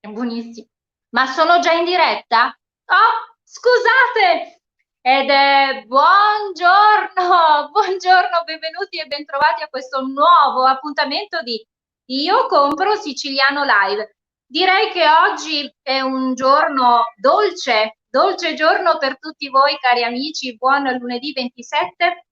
Buonissimo. Ma sono già in diretta? Oh, scusate! Ed è buongiorno, buongiorno, benvenuti e bentrovati a questo nuovo appuntamento di Io compro siciliano live. Direi che oggi è un giorno dolce, dolce giorno per tutti voi cari amici, buon lunedì 27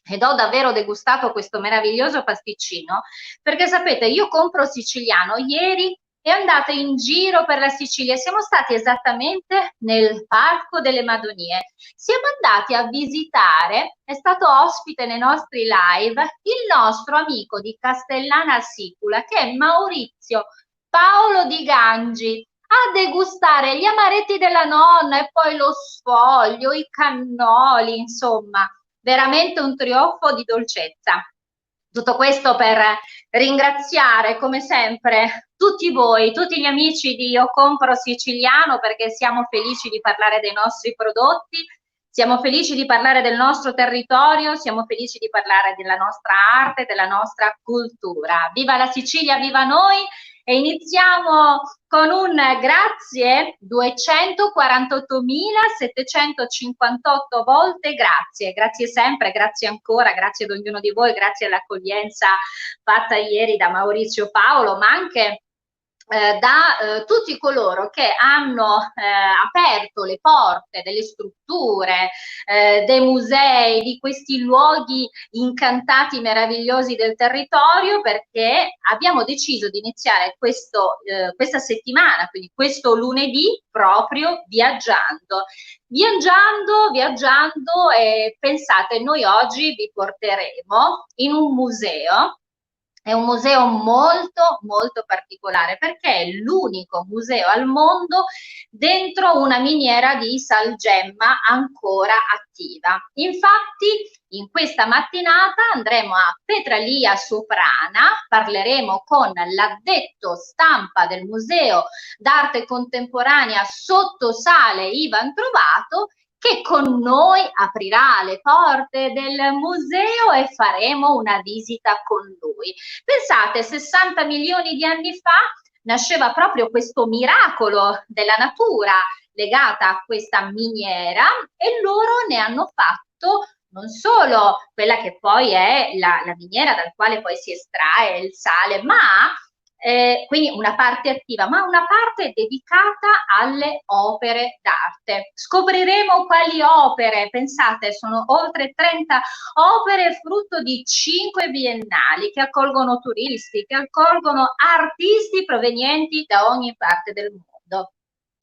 ed ho davvero degustato questo meraviglioso pasticcino perché sapete, io compro siciliano ieri e andate in giro per la Sicilia. Siamo stati esattamente nel Parco delle Madonie. Siamo andati a visitare, è stato ospite nei nostri live, il nostro amico di Castellana Sicula, che è Maurizio Paolo Di Gangi, a degustare gli amaretti della nonna e poi lo sfoglio, i cannoli, insomma, veramente un trionfo di dolcezza. Tutto questo per ringraziare come sempre tutti voi, tutti gli amici di Io Compro Siciliano, perché siamo felici di parlare dei nostri prodotti, siamo felici di parlare del nostro territorio, siamo felici di parlare della nostra arte, della nostra cultura. Viva la Sicilia, viva noi! E iniziamo con un grazie 248.758 volte grazie, grazie sempre, grazie ancora, grazie ad ognuno di voi, grazie all'accoglienza fatta ieri da Maurizio Paolo, ma anche da tutti coloro che hanno aperto le porte delle strutture, dei musei, di questi luoghi incantati, meravigliosi del territorio, perché abbiamo deciso di iniziare questa settimana, quindi questo lunedì, proprio viaggiando. Viaggiando e pensate, noi oggi vi porteremo in un museo. È un museo molto molto particolare perché è l'unico museo al mondo dentro una miniera di salgemma ancora attiva. Infatti in questa mattinata andremo a Petralia Soprana, parleremo con l'addetto stampa del Museo d'Arte Contemporanea Sottosale Ivan Trovato, che con noi aprirà le porte del museo e faremo una visita con lui. Pensate, 60 milioni di anni fa nasceva proprio questo miracolo della natura legata a questa miniera e loro ne hanno fatto non solo quella che poi è la miniera dal quale poi si estrae il sale, ma quindi una parte attiva, ma una parte dedicata alle opere d'arte. Scopriremo quali opere, pensate, sono oltre 30 opere frutto di 5 biennali che accolgono turisti, che accolgono artisti provenienti da ogni parte del mondo.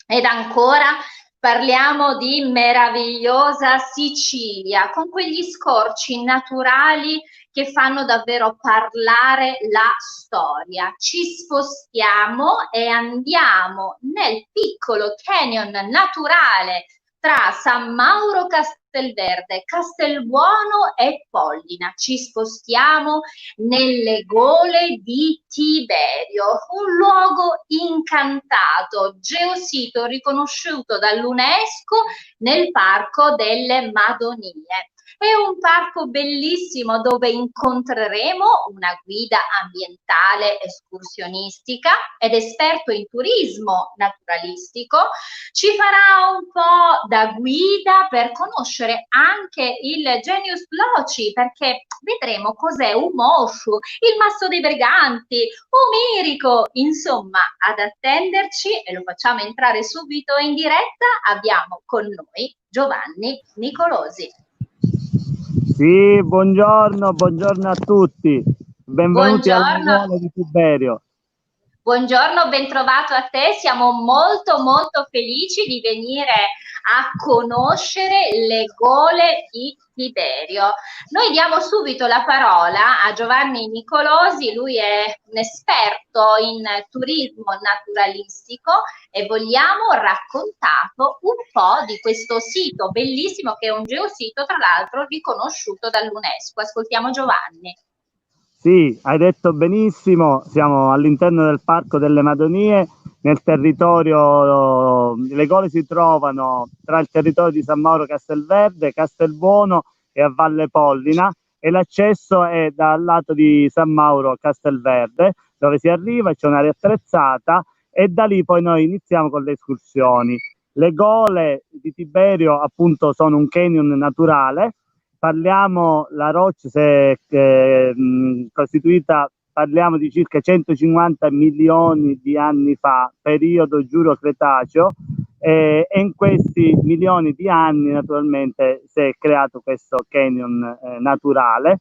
Ed ancora parliamo di meravigliosa Sicilia, con quegli scorci naturali che fanno davvero parlare la storia. Ci spostiamo e andiamo nel piccolo canyon naturale tra San Mauro Castelverde, Castelbuono e Pollina. Ci spostiamo nelle gole di Tiberio, un luogo incantato, geosito riconosciuto dall'UNESCO nel Parco delle Madonie. È un parco bellissimo dove incontreremo una guida ambientale escursionistica ed esperto in turismo naturalistico. Ci farà un po' da guida per conoscere anche il Genius Loci, perché vedremo cos'è un Moshu, il Masso dei Briganti, Omirico, insomma, ad attenderci e lo facciamo entrare subito in diretta. Abbiamo con noi Giovanni Nicolosi. Sì, buongiorno, buongiorno a tutti, benvenuti alle Buongiorno. gole di Tiberio. Buongiorno, ben trovato a te, siamo molto molto felici di venire a conoscere le gole di Tiberio. Noi diamo subito la parola a Giovanni Nicolosi, lui è un esperto in turismo naturalistico e vogliamo raccontato un po' di questo sito bellissimo che è un geosito, tra l'altro riconosciuto dall'UNESCO. Ascoltiamo Giovanni. Sì, hai detto benissimo, siamo all'interno del Parco delle Madonie, nel territorio, le gole si trovano tra il territorio di San Mauro Castelverde, Castelbuono e a Valle Pollina e l'accesso è dal lato di San Mauro Castelverde, dove si arriva, c'è un'area attrezzata e da lì poi noi iniziamo con le escursioni. Le gole di Tiberio appunto sono un canyon naturale, parliamo, la roccia se costituita, parliamo di circa 150 milioni di anni fa, periodo Giuro-Cretaceo, e in questi milioni di anni naturalmente si è creato questo canyon naturale.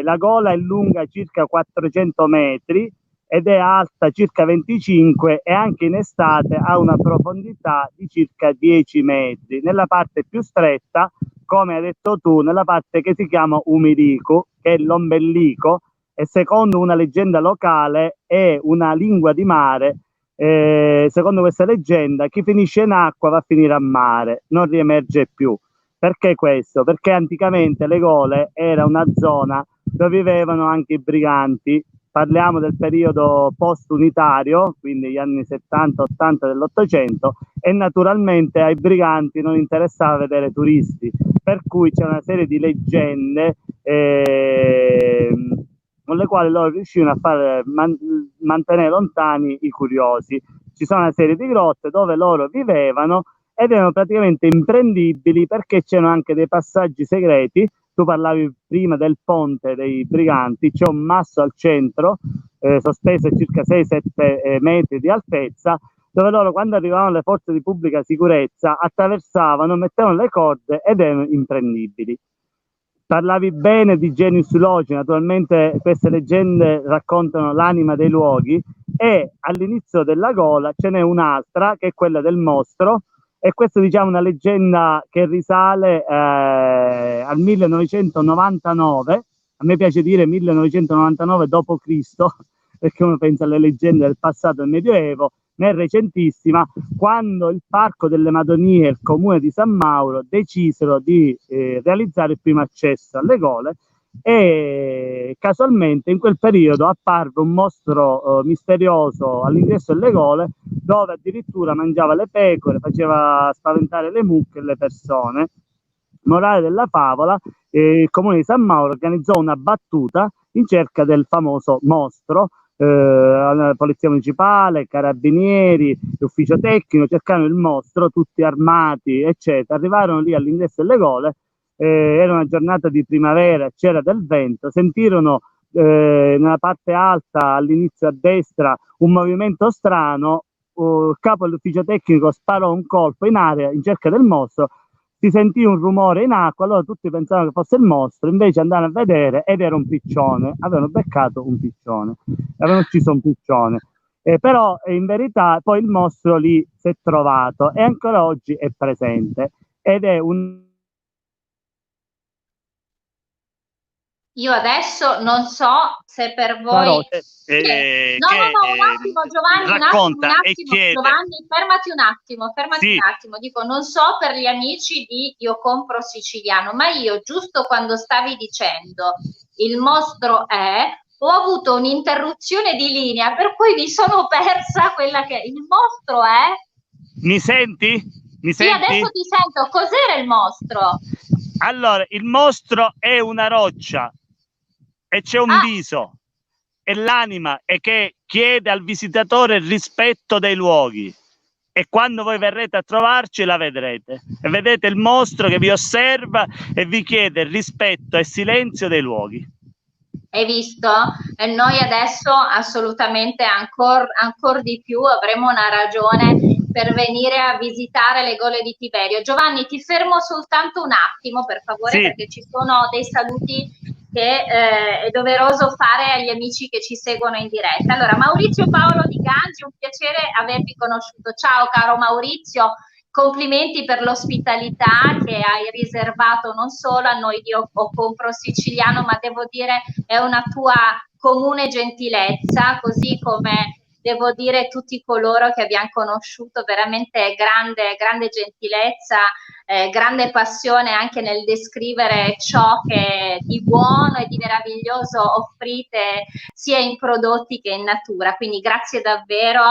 La gola è lunga circa 400 metri ed è alta circa 25 e anche in estate ha una profondità di circa 10 metri. Nella parte più stretta, come hai detto tu, nella parte che si chiama Umiriku, che è l'ombelico, e secondo una leggenda locale è una lingua di mare. Secondo questa leggenda chi finisce in acqua va a finire a mare, non riemerge più. Perché questo? Perché anticamente le gole era una zona dove vivevano anche i briganti. Parliamo del periodo post-unitario, quindi gli anni 70-80 dell'Ottocento, e naturalmente ai briganti non interessava vedere turisti, per cui c'è una serie di leggende con le quali loro riuscivano a far mantenere lontani i curiosi. Ci sono una serie di grotte dove loro vivevano ed erano praticamente imprendibili perché c'erano anche dei passaggi segreti. Tu parlavi prima del ponte dei briganti, c'è un masso al centro, sospeso a circa 6-7 metri di altezza, dove loro quando arrivavano le forze di pubblica sicurezza attraversavano, mettevano le corde ed erano imprendibili. Parlavi bene di Genius Loci, naturalmente queste leggende raccontano l'anima dei luoghi e all'inizio della gola ce n'è un'altra che è quella del mostro, e questa diciamo una leggenda che risale al 1999, a me piace dire 1999 d.C., perché uno pensa alle leggende del passato del Medioevo, ma è recentissima, quando il Parco delle Madonie e il comune di San Mauro decisero di realizzare il primo accesso alle gole, e casualmente in quel periodo apparve un mostro misterioso all'ingresso delle gole, dove addirittura mangiava le pecore, faceva spaventare le mucche e le persone. Morale della favola, il comune di San Mauro organizzò una battuta in cerca del famoso mostro. La polizia municipale, carabinieri, l'ufficio tecnico cercarono il mostro, tutti armati, eccetera. Arrivarono lì all'ingresso delle gole, era una giornata di primavera, c'era del vento, sentirono nella parte alta, all'inizio a destra, un movimento strano. Il capo dell'ufficio tecnico sparò un colpo in aria in cerca del mostro, si sentì un rumore in acqua, allora tutti pensavano che fosse il mostro, invece andarono a vedere ed era un piccione, avevano beccato un piccione, avevano ucciso un piccione. Però in verità poi il mostro lì si è trovato e ancora oggi è presente ed è un... Io adesso non so se per voi... No, un attimo Giovanni, racconta un attimo, e chiede. Giovanni, fermati un attimo, Sì. un attimo. Dico, non so per gli amici di Io Compro Siciliano, ma io giusto quando stavi dicendo il mostro è, ho avuto un'interruzione di linea, per cui mi sono persa quella che... Il mostro è... Mi senti? Mi sì, senti? adesso ti sento. Cos'era il mostro? Allora, il mostro è una roccia e c'è un viso, e l'anima è che chiede al visitatore il rispetto dei luoghi, e quando voi verrete a trovarci la vedrete e vedete il mostro che vi osserva e vi chiede il rispetto e silenzio dei luoghi. Hai visto? E noi adesso assolutamente ancora di più avremo una ragione per venire a visitare le gole di Tiberio. Giovanni, ti fermo soltanto un attimo, per favore, sì, perché ci sono dei saluti che è doveroso fare agli amici che ci seguono in diretta. Allora, Maurizio Paolo Di Gangi, un piacere avervi conosciuto. Ciao caro Maurizio, complimenti per l'ospitalità che hai riservato non solo a noi di O Compro Siciliano, ma devo dire è una tua comune gentilezza, così come devo dire tutti coloro che abbiamo conosciuto, veramente grande gentilezza grande passione anche nel descrivere ciò che di buono e di meraviglioso offrite sia in prodotti che in natura, quindi grazie davvero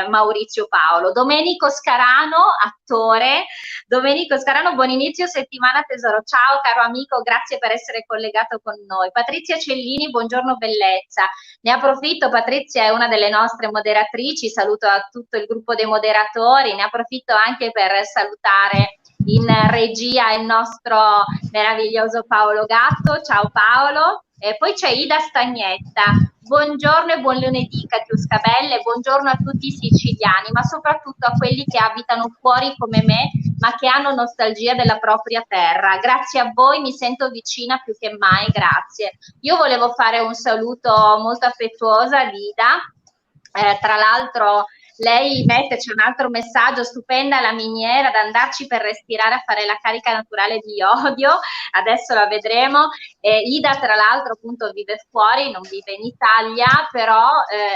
Maurizio Paolo. Domenico Scarano, attore. Domenico Scarano, buon inizio settimana tesoro, ciao caro amico, grazie per essere collegato con noi. Patrizia Cellini, buongiorno bellezza. Ne approfitto, Patrizia è una delle nostre moderatrici, saluto a tutto il gruppo dei moderatori, ne approfitto anche per salutare in regia il nostro meraviglioso Paolo Gatto, ciao Paolo. E poi c'è Ida Stagnetta, buongiorno e buon lunedì Catiuscabelle, buongiorno a tutti i siciliani, ma soprattutto a quelli che abitano fuori come me, ma che hanno nostalgia della propria terra. Grazie a voi, mi sento vicina più che mai, grazie. Io volevo fare un saluto molto affettuoso ad Ida, tra l'altro lei mette, c'è un altro messaggio, stupenda la miniera, ad andarci per respirare a fare la carica naturale di iodio, adesso la vedremo. Ida tra l'altro appunto vive fuori, non vive in Italia, però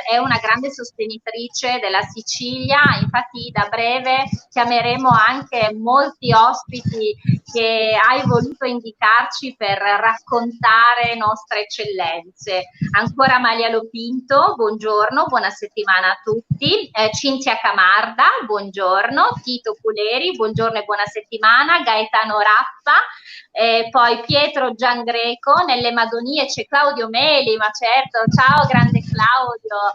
è una grande sostenitrice della Sicilia, infatti da breve chiameremo anche molti ospiti che hai voluto indicarci per raccontare nostre eccellenze. Ancora Malia Lopinto, buongiorno, buona settimana a tutti. Cinzia Camarda, buongiorno. Tito Puleri, buongiorno e buona settimana. Gaetano Rappa, poi Pietro Giangreco, nelle Madonie c'è Claudio Meli, ma certo, ciao grande Claudio.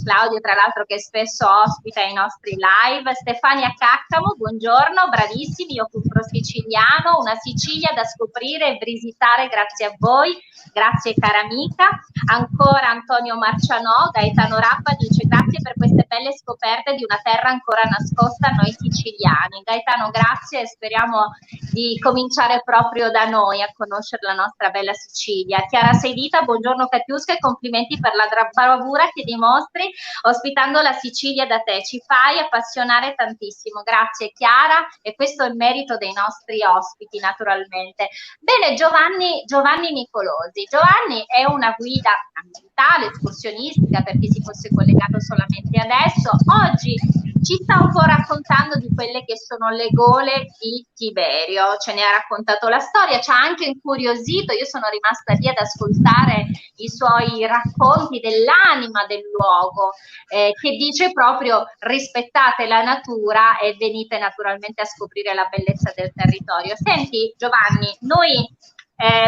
Claudio tra l'altro che spesso ospita i nostri live. Stefania Caccamo, buongiorno, bravissimi, io compro siciliano, una Sicilia da scoprire e visitare grazie a voi, grazie cara amica. Ancora Antonio Marcianò, Gaetano Rappa dice grazie per queste belle scoperte di una terra ancora nascosta a noi siciliani. Gaetano grazie e speriamo di cominciare proprio da noi a conoscere la nostra bella Sicilia. Chiara Seivita, buongiorno Catiusca e complimenti per la bravura che dimostri ospitando la Sicilia da te, ci fai appassionare tantissimo, grazie Chiara, e questo è il merito dei nostri ospiti naturalmente. Bene, Giovanni Nicolosi. Giovanni è una guida ambientale, escursionistica, per chi si fosse collegato solamente adesso. Oggi ci sta un po' raccontando di quelle che sono le gole di Tiberio, ce ne ha raccontato la storia, ci ha anche incuriosito, io sono rimasta lì ad ascoltare i suoi racconti dell'anima del luogo, che dice proprio rispettate la natura e venite naturalmente a scoprire la bellezza del territorio. Senti Giovanni, noi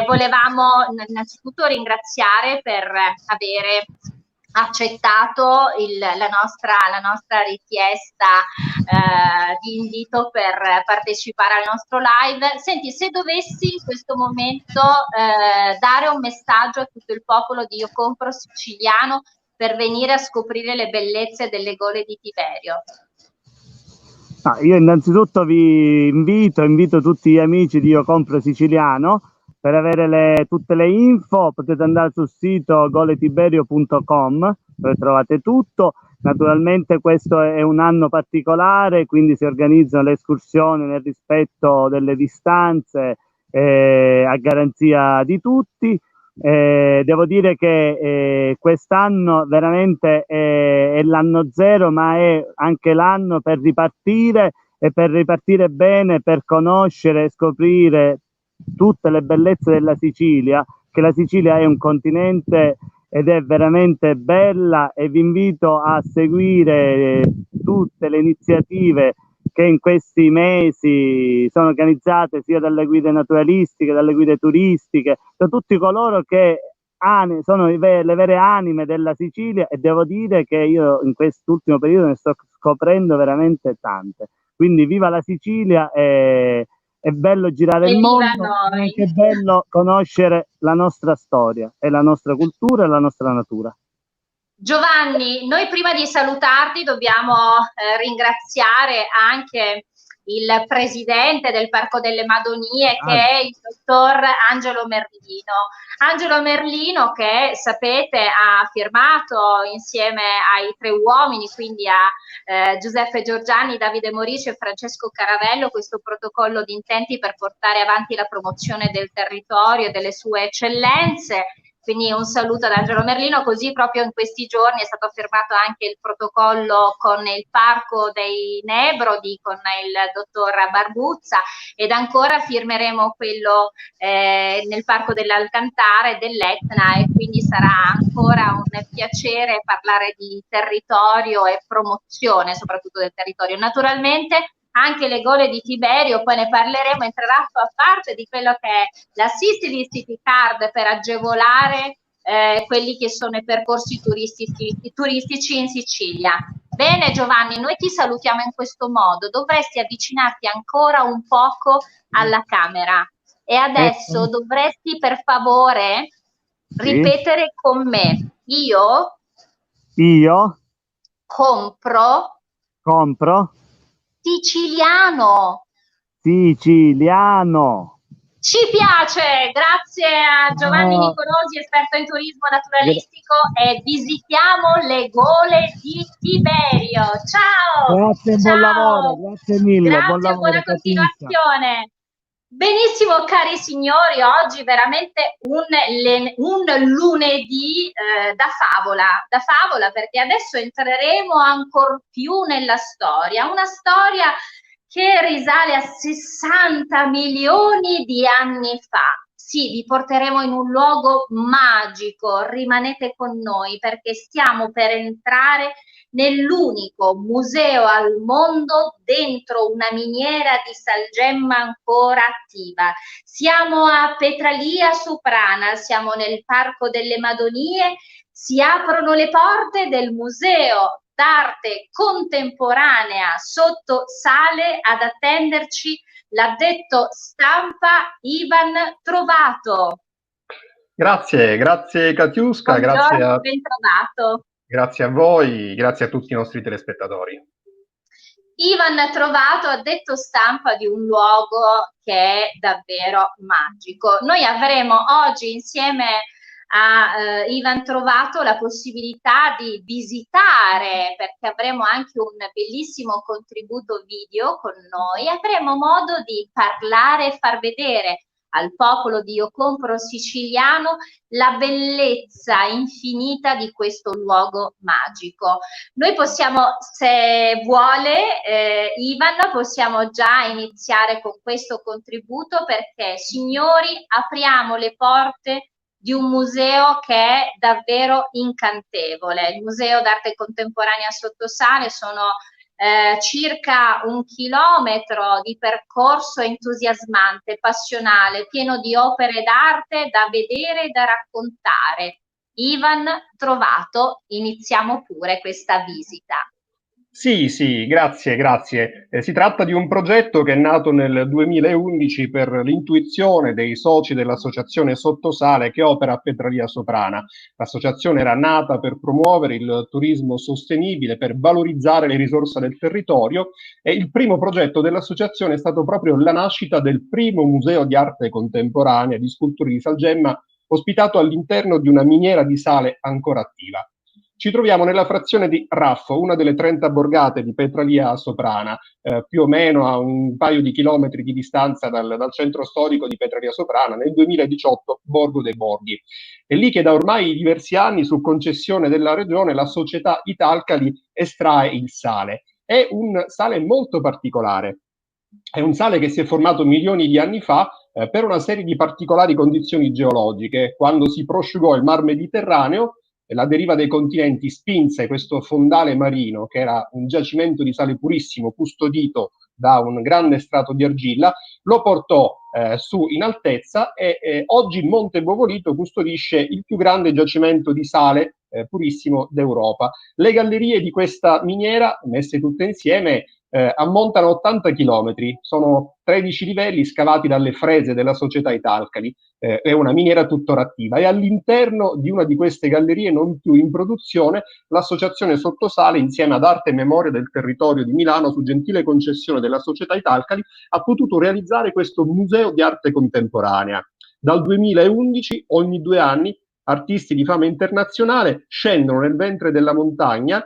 volevamo innanzitutto ringraziare per avere accettato la nostra richiesta di invito per partecipare al nostro live. Senti, se dovessi in questo momento dare un messaggio a tutto il popolo di Io Compro Siciliano per venire a scoprire le bellezze delle gole di Tiberio. Io innanzitutto vi invito tutti gli amici di Io Compro Siciliano. Per avere tutte le info potete andare sul sito goletiberio.com dove trovate tutto. Naturalmente questo è un anno particolare, quindi si organizzano le escursioni nel rispetto delle distanze a garanzia di tutti. Devo dire che quest'anno veramente è l'anno zero, ma è anche l'anno per ripartire e per ripartire bene, per conoscere e scoprire tutte le bellezze della Sicilia, che la Sicilia è un continente ed è veramente bella, e vi invito a seguire tutte le iniziative che in questi mesi sono organizzate sia dalle guide naturalistiche, dalle guide turistiche, da tutti coloro che sono le vere anime della Sicilia, e devo dire che io in quest'ultimo periodo ne sto scoprendo veramente tante. Quindi viva la Sicilia, è bello girare il mondo, è anche bello conoscere la nostra storia e la nostra cultura e la nostra natura. Giovanni, noi prima di salutarti dobbiamo ringraziare anche il presidente del Parco delle Madonie, che è il dottor Angelo Merlino. Angelo Merlino che sapete ha firmato insieme ai tre uomini, quindi a Giuseppe Giorgiani, Davide Morici e Francesco Caravello, questo protocollo di intenti per portare avanti la promozione del territorio e delle sue eccellenze. quindi un saluto ad Angelo Merlino. Così proprio in questi giorni è stato firmato anche il protocollo con il Parco dei Nebrodi, con il dottor Barbuzza, ed ancora firmeremo quello nel Parco dell'Alcantara e dell'Etna, e quindi sarà ancora un piacere parlare di territorio e promozione soprattutto del territorio. Naturalmente anche le gole di Tiberio, poi ne parleremo, entrerà a far parte di quello che è la City Card per agevolare quelli che sono i percorsi turistici in Sicilia. Bene Giovanni, noi ti salutiamo in questo modo, dovresti avvicinarti ancora un poco alla camera e adesso dovresti per favore ripetere con me: io compro siciliano. Ci piace, grazie a Giovanni Nicolosi, esperto in turismo naturalistico, e visitiamo le gole di Tiberio. Ciao! Grazie, ciao. Buon lavoro, grazie mille. Grazie, buon lavoro, buona continuazione. Benissimo cari signori, oggi veramente un lunedì da favola, perché adesso entreremo ancor più nella storia, una storia che risale a 60 milioni di anni fa. Sì, vi porteremo in un luogo magico, rimanete con noi perché stiamo per entrare nell'unico museo al mondo dentro una miniera di salgemma ancora attiva. Siamo a Petralia Soprana, siamo nel Parco delle Madonie, si aprono le porte del Museo d'Arte Contemporanea sotto Sale. Ad attenderci l'addetto stampa Ivan Trovato. Grazie Katiuska, Buongiorno, ben trovato. Grazie a voi, grazie a tutti i nostri telespettatori. Ivan Trovato, addetto stampa di un luogo che è davvero magico. Noi avremo oggi insieme a Ivan Trovato la possibilità di visitare, perché avremo anche un bellissimo contributo video con noi, avremo modo di parlare e far vedere al popolo di Io Compro Siciliano la bellezza infinita di questo luogo magico. Noi possiamo, se vuole Ivan, possiamo già iniziare con questo contributo, perché signori apriamo le porte di un museo che è davvero incantevole. Il Museo d'Arte Contemporanea Sottosale sono circa 1 chilometro di percorso entusiasmante, passionale, pieno di opere d'arte da vedere e da raccontare. Ivan Trovato, iniziamo pure questa visita. Sì, grazie. Si tratta di un progetto che è nato nel 2011 per l'intuizione dei soci dell'associazione Sottosale che opera a Petralia Soprana. L'associazione era nata per promuovere il turismo sostenibile, per valorizzare le risorse del territorio, e il primo progetto dell'associazione è stato proprio la nascita del primo museo di arte contemporanea di sculture di salgemma ospitato all'interno di una miniera di sale ancora attiva. Ci troviamo nella frazione di Raffo, una delle 30 borgate di Petralia Soprana, più o meno a un paio di chilometri di distanza dal centro storico di Petralia Soprana, nel 2018 Borgo dei Borghi. È lì che da ormai diversi anni, su concessione della regione, la società Italcali estrae il sale. È un sale molto particolare. È un sale che si è formato milioni di anni fa per una serie di particolari condizioni geologiche. Quando si prosciugò il mar Mediterraneo, la deriva dei continenti spinse questo fondale marino, che era un giacimento di sale purissimo custodito da un grande strato di argilla, lo portò su in altezza e oggi il Monte Bovolito custodisce il più grande giacimento di sale purissimo d'Europa. Le gallerie di questa miniera, messe tutte insieme, ammontano 80 chilometri, sono 13 livelli scavati dalle frese della società Italcali, è una miniera tuttora attiva, e all'interno di una di queste gallerie non più in produzione l'associazione Sottosale, insieme ad Arte e Memoria del Territorio di Milano, su gentile concessione della società Italcali, ha potuto realizzare questo museo di arte contemporanea. Dal 2011 ogni 2 anni artisti di fama internazionale scendono nel ventre della montagna,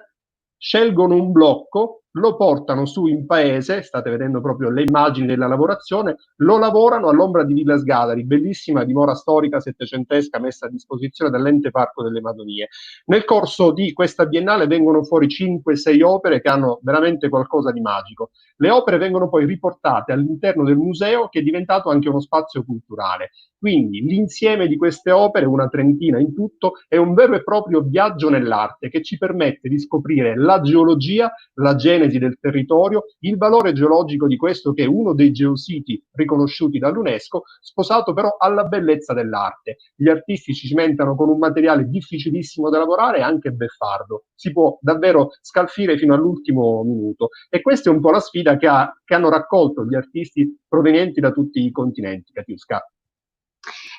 scelgono un blocco lo portano su in paese, state vedendo proprio le immagini della lavorazione, lo lavorano all'ombra di Villa Sgadari, bellissima dimora storica settecentesca messa a disposizione dall'Ente Parco delle Madonie. Nel corso di questa biennale vengono fuori 5-6 opere che hanno veramente qualcosa di magico. Le opere vengono poi riportate all'interno del museo, che è diventato anche uno spazio culturale. Quindi l'insieme di queste opere, una trentina in tutto, è un vero e proprio viaggio nell'arte che ci permette di scoprire la geologia, la genesi del territorio, il valore geologico di questo che è uno dei geositi riconosciuti dall'UNESCO, sposato però alla bellezza dell'arte. Gli artisti ci cimentano con un materiale difficilissimo da lavorare e anche beffardo. Si può davvero scalfire fino all'ultimo minuto. E questa è un po' la sfida che hanno raccolto gli artisti provenienti da tutti i continenti, Katiuska.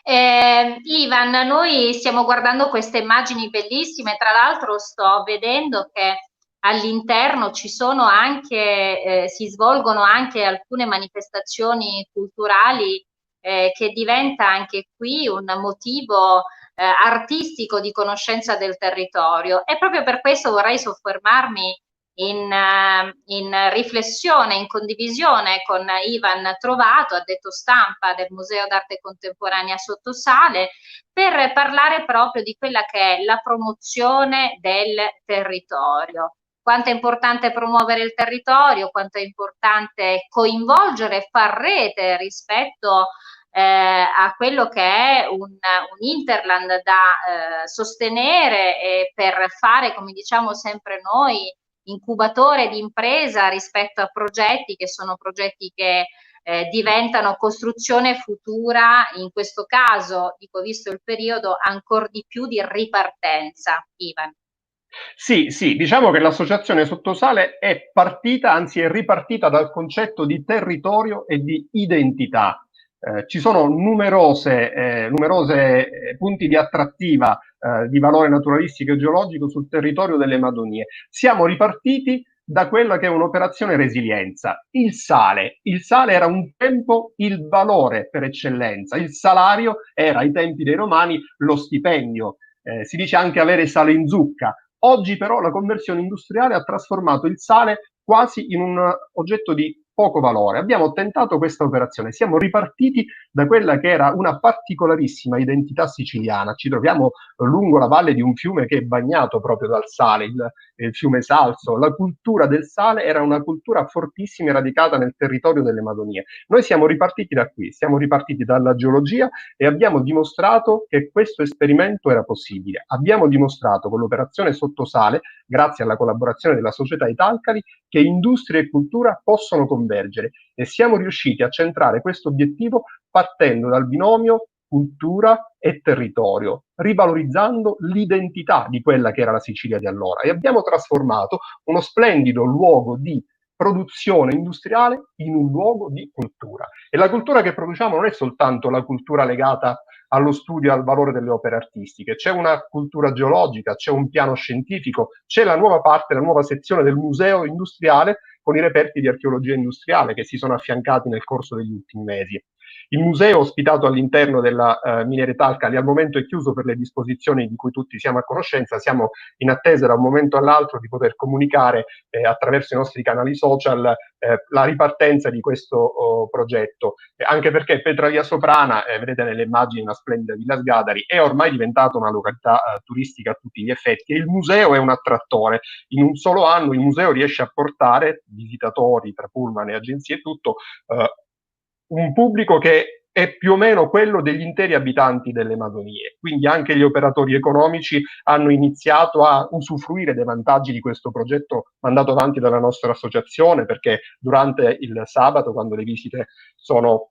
Ivan, noi stiamo guardando queste immagini bellissime, tra l'altro sto vedendo che all'interno ci sono anche, si svolgono anche alcune manifestazioni culturali, che diventa anche qui un motivo artistico di conoscenza del territorio, e proprio per questo vorrei soffermarmi in riflessione, in condivisione con Ivan Trovato, addetto stampa del Museo d'Arte Contemporanea Sottosale, per parlare proprio di quella che è la promozione del territorio. Quanto è importante promuovere il territorio, quanto è importante coinvolgere e far rete rispetto a quello che è un hinterland da sostenere, e per fare, come diciamo sempre noi, incubatore di impresa rispetto a progetti che sono progetti che diventano costruzione futura, in questo caso, dico, visto il periodo, ancora di più di ripartenza. Ivan. Sì, diciamo che l'associazione Sottosale è partita, anzi è ripartita dal concetto di territorio e di identità. Ci sono numerose punti di attrattiva di valore naturalistico e geologico sul territorio delle Madonie. Siamo ripartiti da quella che è un'operazione resilienza. Il sale era un tempo il valore per eccellenza, il salario era ai tempi dei Romani lo stipendio, si dice anche avere sale in zucca. Oggi però la conversione industriale ha trasformato il sale quasi in un oggetto di poco valore. Abbiamo tentato questa operazione, siamo ripartiti da quella che era una particolarissima identità siciliana. Ci troviamo lungo la valle di un fiume che è bagnato proprio dal sale, il fiume Salso. La cultura del sale era una cultura fortissima e radicata nel territorio delle Madonie. Noi siamo ripartiti da qui, siamo ripartiti dalla geologia e abbiamo dimostrato che questo esperimento era possibile. Abbiamo dimostrato con l'operazione Sottosale, grazie alla collaborazione della società Italcali, che industria e cultura possono convergere, e siamo riusciti a centrare questo obiettivo partendo dal binomio cultura e territorio, rivalorizzando l'identità di quella che era la Sicilia di allora, e abbiamo trasformato uno splendido luogo di produzione industriale in un luogo di cultura. E la cultura che produciamo non è soltanto la cultura legata allo studio e al valore delle opere artistiche, c'è una cultura geologica, c'è un piano scientifico, c'è la nuova parte, la nuova sezione del museo industriale con i reperti di archeologia industriale che si sono affiancati nel corso degli ultimi mesi. Il museo ospitato all'interno della miniera Italcali al momento è chiuso per le disposizioni di cui tutti siamo a conoscenza. Siamo in attesa da un momento all'altro di poter comunicare attraverso i nostri canali social la ripartenza di questo progetto, anche perché Petralia Soprana, vedete nelle immagini una splendida Villa Sgadari, è ormai diventata una località turistica a tutti gli effetti, e il museo è un attrattore. In un solo anno il museo riesce a portare visitatori tra pullman e agenzie e tutto, un pubblico che è più o meno quello degli interi abitanti delle Madonie. Quindi anche gli operatori economici hanno iniziato a usufruire dei vantaggi di questo progetto mandato avanti dalla nostra associazione, perché durante il sabato, quando le visite sono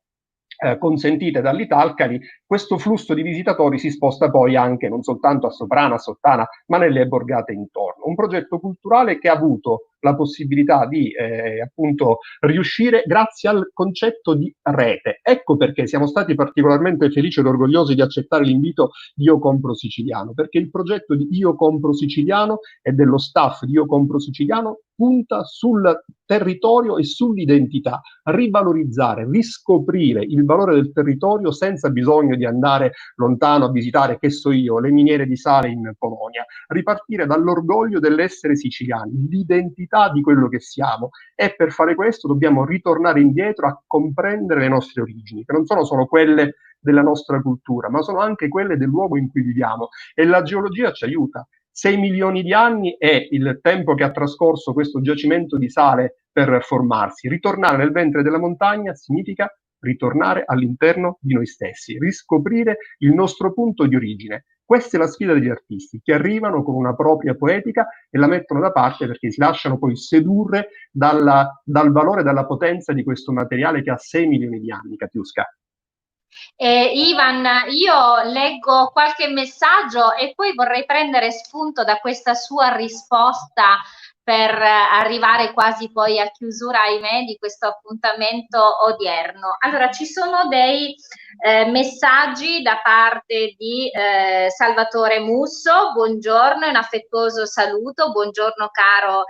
consentite dall'Italcali, questo flusso di visitatori si sposta poi anche non soltanto a Soprana, a Sottana, ma nelle borgate intorno. Un progetto culturale che ha avuto la possibilità di appunto riuscire grazie al concetto di rete. Ecco perché siamo stati particolarmente felici ed orgogliosi di accettare l'invito di Io Compro Siciliano, perché il progetto di Io Compro Siciliano e dello staff di Io Compro Siciliano punta sul territorio e sull'identità, rivalorizzare, riscoprire il valore del territorio senza bisogno di di andare lontano a visitare, che so io, le miniere di sale in Polonia, ripartire dall'orgoglio dell'essere siciliani, l'identità di quello che siamo, e per fare questo dobbiamo ritornare indietro a comprendere le nostre origini, che non sono solo quelle della nostra cultura, ma sono anche quelle del luogo in cui viviamo, e la geologia ci aiuta. 6 milioni di anni è il tempo che ha trascorso questo giacimento di sale per formarsi. Ritornare nel ventre della montagna significa ritornare all'interno di noi stessi, riscoprire il nostro punto di origine. Questa è la sfida degli artisti, che arrivano con una propria poetica e la mettono da parte perché si lasciano poi sedurre dal valore, dalla potenza di questo materiale che ha 6 milioni di anni, Katiuska. Ivan, io leggo qualche messaggio e poi vorrei prendere spunto da questa sua risposta per arrivare quasi poi a chiusura, ahimè, di questo appuntamento odierno. Allora, ci sono dei messaggi da parte di Salvatore Musso, buongiorno, un affettuoso saluto, buongiorno caro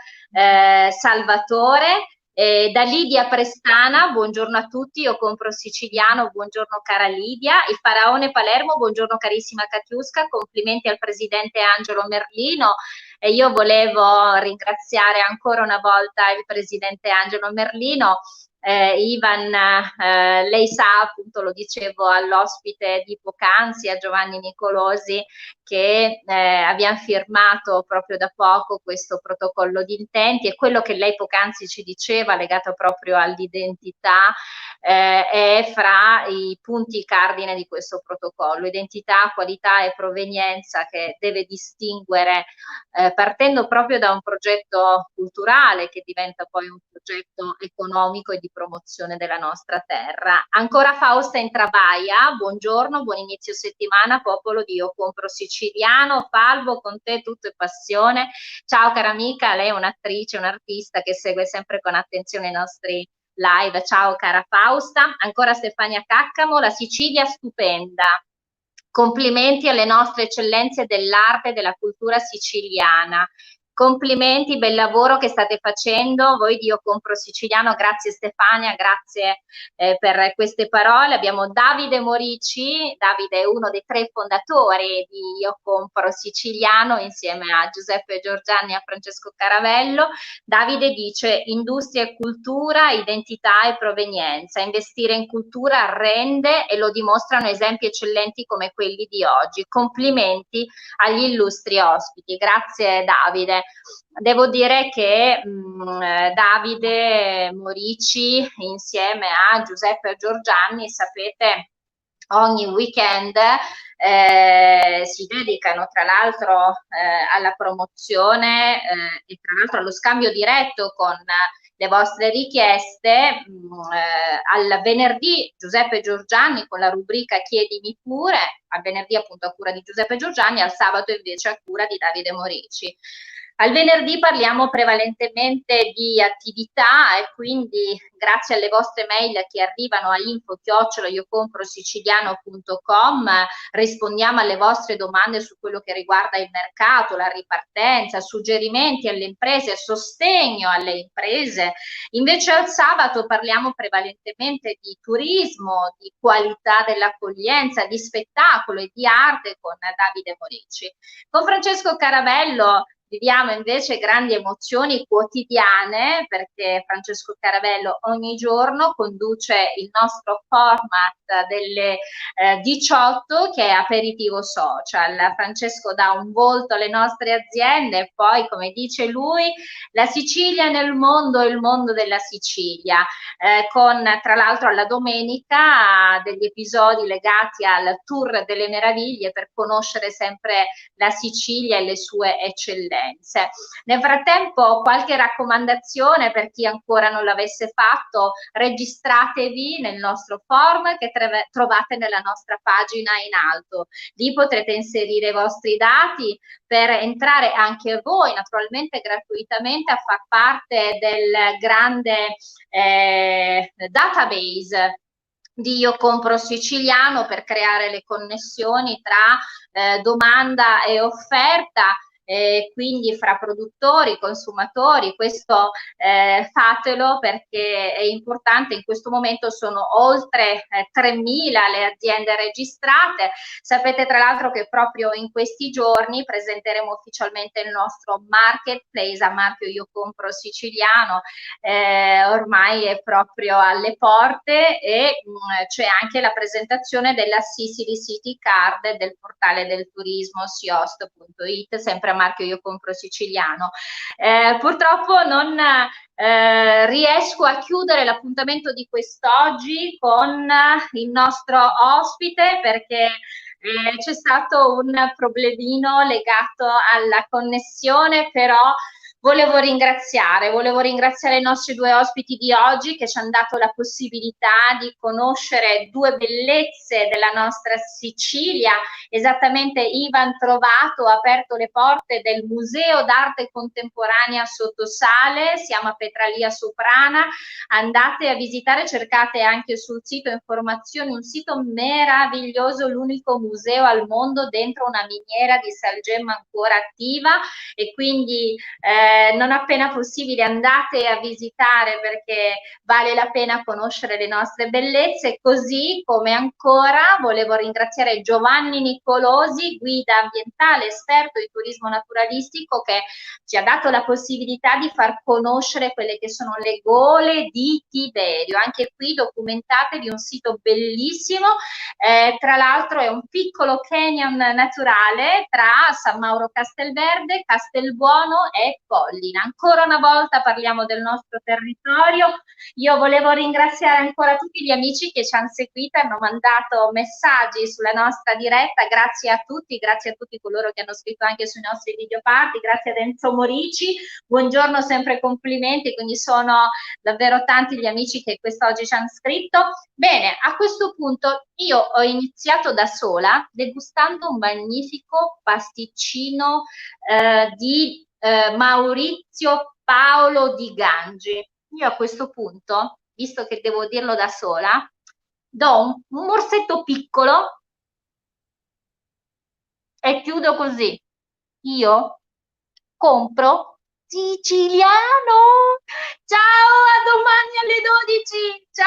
Salvatore. Da Lidia Prestana, buongiorno a tutti, io compro siciliano, buongiorno cara Lidia. Il Faraone Palermo, buongiorno carissima Katiuska, complimenti al presidente Angelo Merlino. E io volevo ringraziare ancora una volta il presidente Angelo Merlino. Ivan, lei sa, appunto lo dicevo all'ospite di poc'anzi, a Giovanni Nicolosi, che abbiamo firmato proprio da poco questo protocollo di intenti, e quello che lei poc'anzi ci diceva legato proprio all'identità è fra i punti cardine di questo protocollo: identità, qualità e provenienza, che deve distinguere partendo proprio da un progetto culturale che diventa poi un progetto economico e di promozione della nostra terra. Ancora Fausta in Trabaia, buongiorno, buon inizio settimana, popolo di Io Compro Siciliano, Falvo, con te tutto è passione. Ciao cara amica, lei è un'attrice, un'artista che segue sempre con attenzione i nostri live. Ciao cara Fausta. Ancora Stefania Caccamo, la Sicilia stupenda. Complimenti alle nostre eccellenze dell'arte e della cultura siciliana. Complimenti, bel lavoro che state facendo voi di Io Compro Siciliano. Grazie Stefania, grazie per queste parole. Abbiamo Davide Morici. Davide è uno dei 3 fondatori di Io Compro Siciliano, insieme a Giuseppe Giorgiani e a Francesco Caravello. Davide dice: industria e cultura, identità e provenienza. Investire in cultura rende, e lo dimostrano esempi eccellenti come quelli di oggi. Complimenti agli illustri ospiti. Grazie Davide. Devo dire che Davide Morici insieme a Giuseppe Giorgiani, sapete, ogni weekend si dedicano tra l'altro alla promozione e tra l'altro allo scambio diretto con le vostre richieste. Al venerdì Giuseppe Giorgiani con la rubrica Chiedimi pure, al venerdì appunto a cura di Giuseppe Giorgiani, al sabato invece a cura di Davide Morici. Al venerdì parliamo prevalentemente di attività, e quindi grazie alle vostre mail che arrivano a info@iocomprosiciliano.com rispondiamo alle vostre domande su quello che riguarda il mercato, la ripartenza, suggerimenti alle imprese, sostegno alle imprese. Invece al sabato parliamo prevalentemente di turismo, di qualità dell'accoglienza, di spettacolo e di arte con Davide Morici. Con Francesco Caravello viviamo invece grandi emozioni quotidiane, perché Francesco Caravello ogni giorno conduce il nostro format delle 18, che è Aperitivo Social. Francesco dà un volto alle nostre aziende e poi, come dice lui, la Sicilia nel mondo e il mondo della Sicilia, con tra l'altro alla domenica degli episodi legati al Tour delle Meraviglie per conoscere sempre la Sicilia e le sue eccellenze. Nel frattempo, qualche raccomandazione per chi ancora non l'avesse fatto: registratevi nel nostro form che trovate nella nostra pagina in alto. Lì potrete inserire i vostri dati per entrare anche voi, naturalmente gratuitamente, a far parte del grande database di Io Compro Siciliano, per creare le connessioni tra domanda e offerta. quindi fra produttori, consumatori, questo fatelo perché è importante. In questo momento sono oltre 3.000 le aziende registrate. Sapete tra l'altro che proprio in questi giorni presenteremo ufficialmente il nostro marketplace a marchio Io Compro Siciliano, ormai è proprio alle porte, e c'è anche la presentazione della Sicily City Card del portale del turismo siost.it, sempre a marchio Io Compro Siciliano. Purtroppo non riesco a chiudere l'appuntamento di quest'oggi con il nostro ospite perché c'è stato un problemino legato alla connessione, però volevo ringraziare i nostri due ospiti di oggi che ci hanno dato la possibilità di conoscere due bellezze della nostra Sicilia. Esattamente Ivan Trovato ha aperto le porte del Museo d'Arte Contemporanea Sottosale, siamo a Petralia Soprana, andate a visitare, cercate anche sul sito informazioni, un sito meraviglioso, l'unico museo al mondo dentro una miniera di salgemma ancora attiva, e quindi non appena possibile andate a visitare perché vale la pena conoscere le nostre bellezze. Così come ancora volevo ringraziare Giovanni Nicolosi, guida ambientale, esperto di turismo naturalistico, che ci ha dato la possibilità di far conoscere quelle che sono le gole di Tiberio, anche qui documentatevi, un sito bellissimo, tra l'altro è un piccolo canyon naturale tra San Mauro Castelverde, Castelbuono e Pollina. Ancora una volta parliamo del nostro territorio. Io volevo ringraziare ancora tutti gli amici che ci hanno seguito, hanno mandato messaggi sulla nostra diretta, grazie a tutti coloro che hanno scritto anche sui nostri video party, grazie ad Enzo Morici, buongiorno, sempre complimenti, quindi sono davvero tanti gli amici che quest'oggi ci hanno scritto. Bene, a questo punto io ho iniziato da sola degustando un magnifico pasticcino di Maurizio Paolo Di Gangi. Io a questo punto, visto che devo dirlo da sola, do un morsetto piccolo e chiudo così. Io compro siciliano. Ciao, a domani alle 12. Ciao.